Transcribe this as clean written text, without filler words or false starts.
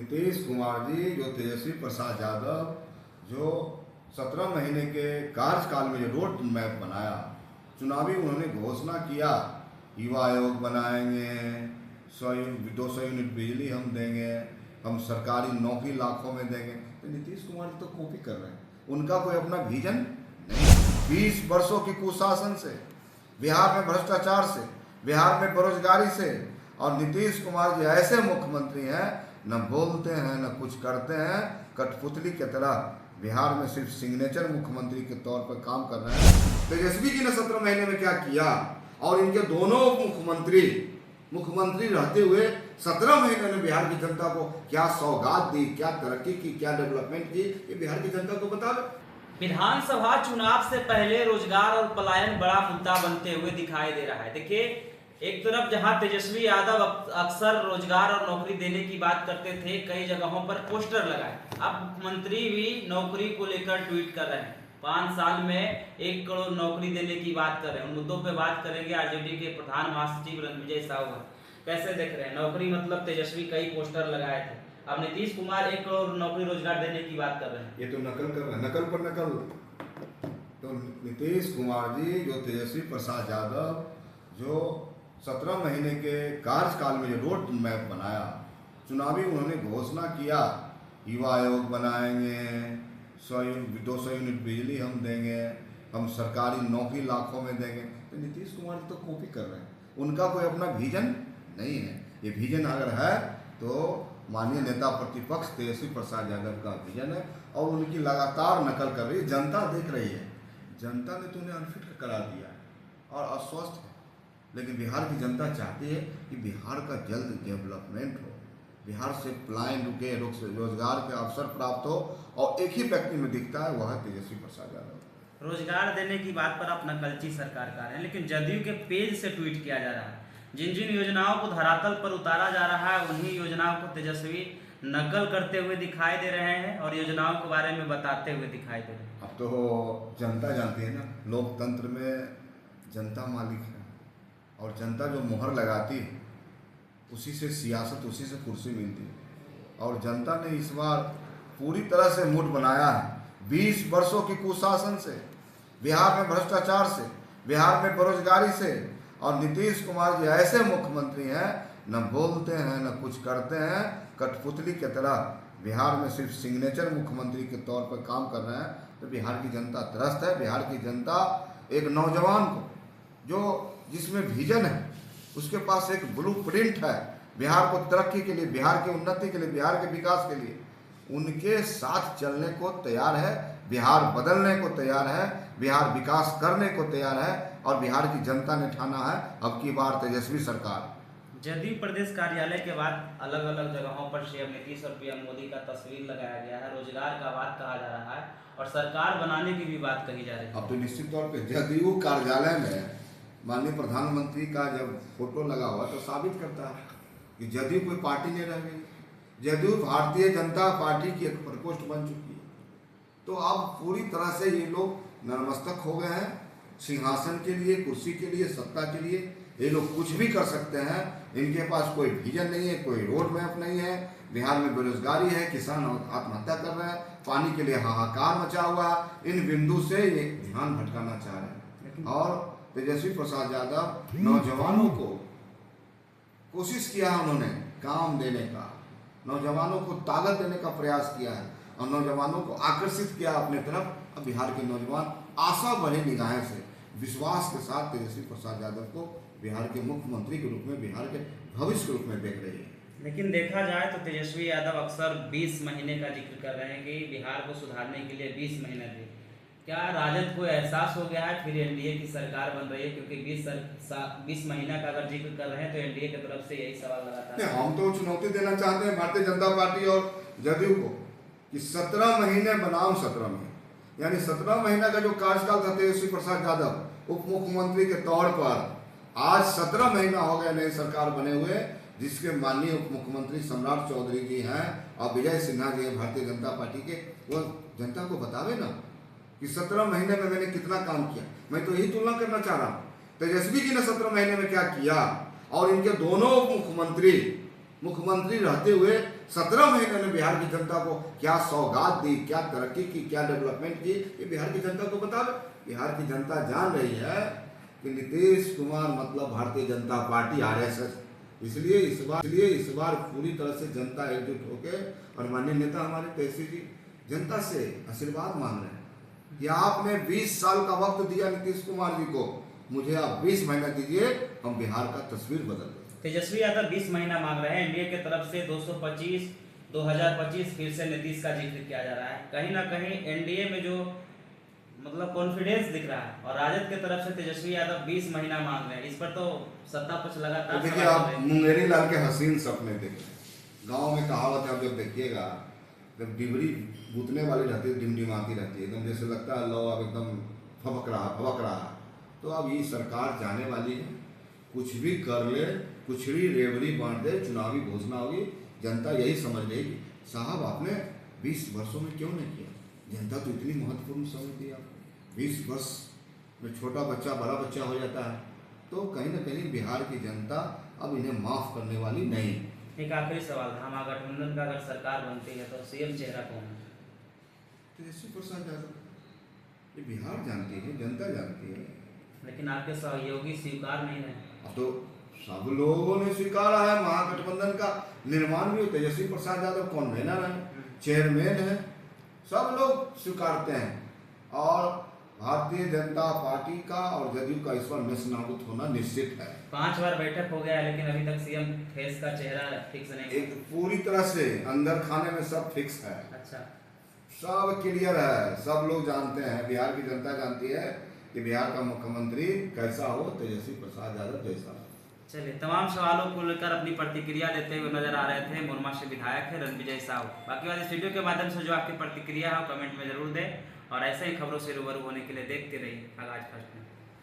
नीतीश कुमार जी जो तेजस्वी प्रसाद यादव जो 17 महीने के कार्यकाल में जो रोड मैप बनाया, चुनावी उन्होंने घोषणा किया युवा आयोग बनाएंगे, 200 यूनिट बिजली हम देंगे, हम सरकारी नौकरी लाखों में देंगे। तो नीतीश कुमार जी तो कॉपी कर रहे हैं, उनका कोई अपना विजन नहीं। 20 वर्षों की कुशासन से, बिहार में भ्रष्टाचार से, बिहार में बेरोजगारी से, और नीतीश कुमार जी ऐसे मुख्यमंत्री हैं, न बोलते हैं न कुछ करते हैं, कठपुतली की तरह बिहार में सिर्फ सिग्नेचर मुख्यमंत्री के तौर पर काम कर रहे हैं। तेजस्वी जी ने 17 महीने में क्या किया, और इनके दोनों मुख्यमंत्री रहते हुए 17 महीने में बिहार की जनता को क्या सौगात दी, क्या तरक्की की, क्या डेवलपमेंट की, ये बिहार की जनता को बता दो। विधानसभा चुनाव से पहले रोजगार और पलायन बड़ा मुद्दा बनते हुए दिखाई दे रहा है। देखिए, एक तरफ जहां तेजस्वी यादव अक्सर रोजगार और नौकरी देने की बात करते थे, कई जगहों पर पोस्टर लगाए, अब मुख्यमंत्री भी नौकरी को लेकर ट्वीट कर रहे हैं। 5 साल में 1 करोड़ नौकरी देने की बात कर रहे हैं। उन मुद्दों पे बात करेंगे। आरजेडी के प्रधान महासचिव रणविजय साहू कैसे देख रहे हैं नौकरी, मतलब तेजस्वी कई पोस्टर लगाए थे, अब नीतीश कुमार 1 करोड़ नौकरी रोजगार देने की बात कर रहे हैं। ये तो नकल कर रहे हैं, नकल पर नकल। तो नीतीश कुमार जी जो तेजस्वी प्रसाद यादव जो 17 महीने के कार्यकाल में जो रोड मैप बनाया, चुनावी उन्होंने घोषणा किया युवा आयोग बनाएंगे, 200 यूनिट बिजली हम देंगे, हम सरकारी नौकरी लाखों में देंगे। तो नीतीश कुमार जी तो कॉपी कर रहे हैं, उनका कोई अपना विजन नहीं है। ये विजन अगर है तो माननीय नेता प्रतिपक्ष तेजस्वी प्रसाद यादव का विजन है, और उनकी लगातार नकल कर रही है। जनता देख रही है, जनता ने तो उन्हें अनफिट करा दिया और अस्वस्थ है। लेकिन बिहार की जनता चाहती है कि बिहार का जल्द डेवलपमेंट हो, बिहार से पलायन रुके, रोजगार के अवसर प्राप्त हो, और एक ही व्यक्ति में दिखता है, वह है तेजस्वी प्रसाद यादव। रोजगार देने की बात पर आप नकलची सरकार का है, लेकिन जदयू के पेज से ट्वीट किया जा रहा है। जिन जिन योजनाओं को धरातल पर उतारा जा रहा है, उन्हीं योजनाओं को तेजस्वी नकल करते हुए दिखाई दे रहे हैं और योजनाओं के बारे में बताते हुए दिखाई दे रहे हैं। अब तो जनता जानती है ना, लोकतंत्र में जनता मालिक है, और जनता जो मोहर लगाती है उसी से सियासत, उसी से कुर्सी मिलती है। और जनता ने इस बार पूरी तरह से मूड बनाया है। 20 वर्षों की कुशासन से, बिहार में भ्रष्टाचार से, बिहार में बेरोजगारी से, और नीतीश कुमार जी ऐसे मुख्यमंत्री हैं, न बोलते हैं न कुछ करते हैं, कठपुतली की तरह बिहार में सिर्फ सिग्नेचर मुख्यमंत्री के तौर पर काम कर रहे हैं। तो बिहार की जनता त्रस्त है। बिहार की जनता एक नौजवान को जो जिसमें विजन है, उसके पास एक ब्लूप्रिंट है बिहार को तरक्की के लिए, बिहार की उन्नति के लिए, बिहार के विकास के लिए, उनके साथ चलने को तैयार है। बिहार बदलने को तैयार है, बिहार विकास करने को तैयार है, और बिहार की जनता ने ठाना है अब की बार तेजस्वी सरकार। जदयू प्रदेश कार्यालय के बाद अलग अलग जगहों पर सीएम नीतीश और पीएम मोदी का तस्वीर लगाया गया है, रोजगार का बात कहा जा रहा है और सरकार बनाने की भी बात कही जा रही है। अब तो निश्चित तौर पर जदयू कार्यालय में माननीय प्रधानमंत्री का जब फोटो लगा हुआ तो साबित करता है कि जदयू कोई पार्टी नहीं रह गई। जदयू भारतीय जनता पार्टी की एक प्रकोष्ठ बन चुकी है। तो अब पूरी तरह से ये लोग नतमस्तक हो गए हैं सिंहासन के लिए, कुर्सी के लिए, सत्ता के लिए। ये लोग कुछ भी कर सकते हैं, इनके पास कोई विजन नहीं है, कोई रोड मैप नहीं है। बिहार में बेरोजगारी है, किसान आत्महत्या कर रहे हैं, पानी के लिए हाहाकार मचा हुआ। इन बिंदु से ये ध्यान भटकाना चाह रहे हैं। और तेजस्वी प्रसाद यादव नौजवानों को कोशिश किया है, उन्होंने काम देने का, नौजवानों को ताकत देने का प्रयास किया है, और नौजवानों को आकर्षित किया अपने तरफ। अब बिहार के नौजवान आशा भरी निगाहें से, विश्वास के साथ तेजस्वी प्रसाद यादव को बिहार के मुख्यमंत्री के रूप में, बिहार के भविष्य के रूप में देख रही है। लेकिन देखा जाए तो तेजस्वी यादव अक्सर 20 महीने का जिक्र कर रहे हैं कि बिहार को सुधारने के लिए 20 महीने दिए। क्या राजद को एहसास हो गया है फिर एनडीए की सरकार बन रही है? क्योंकि 20 महीना का अगर जिक्र कर रहे हैं तो एनडीए की तरफ से यही सवाल लगातार है। हम तो चुनौती देना चाहते हैं भारतीय जनता पार्टी और जदयू को कि 17 महीने बनाम 17 महीने, यानी 17 महीना का जो कार्यकाल था तेजस्वी प्रसाद यादव उप मुख्यमंत्री के तौर पर, आज 17 महीना हो गए नई सरकार बने हुए, जिसके माननीय उप मुख्यमंत्री सम्राट चौधरी जी हैं और विजय सिन्हा जी हैं भारतीय जनता पार्टी के। वो जनता को बतावे ना कि 17 महीने में मैंने कितना काम किया। मैं तो यही तुलना करना चाह रहा हूँ, तेजस्वी जी ने 17 महीने में क्या किया, और इनके दोनों मुख्यमंत्री रहते हुए 17 महीने में बिहार की जनता को क्या सौगात दी, क्या तरक्की की, क्या डेवलपमेंट की, ये बिहार की जनता को बता दो। बिहार की जनता जान रही है कि नीतीश कुमार मतलब भारतीय जनता पार्टी RSS। इसलिए इस बार पूरी तरह से जनता एकजुट होकर, और माननीय नेता हमारे तेजस्वी जी जनता से आशीर्वाद मांग रहे हैं कि आपने 20 साल का वक्त दिया नीतीश कुमार जी को, मुझे आप 20 महीना दीजिए, हम बिहार का तस्वीर बदल दें। तेजस्वी यादव 20 महीना मांग रहे हैं। एनडीए की तरफ से 225 2025 फिर से नीतीश का जिक्र किया जा रहा है। कहीं ना कहीं एनडीए में जो मतलब कॉन्फिडेंस दिख रहा है, और राजद की तरफ से तेजस्वी यादव 20 महीना मांग रहे हैं। इस पर तो सत्ता पक्ष लगातार देखिए, आप मुंगेरी लाल के हसीन सपने देखें। गांव में कहावत है, आप जब देखिएगा, जब डिबरी गुतने वाली रहती है, डिमडिमाती रहती है, एकदम जैसे लगता है लो अब एकदम फबक रहा, तो अब ये सरकार जाने वाली है, कुछ भी कर ले, कुछ भी रेवड़ी बांट दे, चुनावी घोषणा होगी, जनता यही समझ लेगी साहब आपने 20 वर्षों में क्यों नहीं किया। जनता तो इतनी महत्वपूर्ण समझती है आपको। 20 वर्ष में छोटा बच्चा बड़ा बच्चा हो जाता है, तो कहीं ना कहीं बिहार की जनता अब इन्हें माफ करने वाली नहीं। एक आखिरी सवाल था, महागठबंधन का अगर सरकार बनती है तो सीएम चेहरा कौन है? तेजस्वी प्रसाद यादव। ये बिहार जानती है, जनता जानती है। लेकिन आपके सहयोगी स्वीकार नहीं है। अब तो सब लोगों ने स्वीकारा है, महागठबंधन का निर्माण भी तेजस्वी प्रसाद यादव कन्वेनर है, चेयरमैन है, सब लोग स्वीकारते हैं। और भारतीय जनता पार्टी का और जदयू का इस पर नेस्तनाबूद होना निश्चित है। 5 बार बैठक हो गया है, लेकिन अभी तक सीएम फेस का चेहरा फिक्स नहीं। एक पूरी तरह से अंदर खाने में सब फिक्स है। अच्छा, सब क्लियर है, सब लोग जानते हैं, बिहार की जनता जानती है कि बिहार का मुख्यमंत्री कैसा हो, तेजस्वी प्रसाद यादव जैसा। चलिए, तमाम सवालों को लेकर अपनी प्रतिक्रिया देते हुए नजर आ रहे थे मुरमा से विधायक है रणविजय साहू। बाकी बात इस वीडियो के माध्यम से जो आपकी प्रतिक्रिया है कमेंट में जरूर दें, और ऐसे ही खबरों से रूबरू होने के लिए देखते रहिए आगाज फर्स्ट में।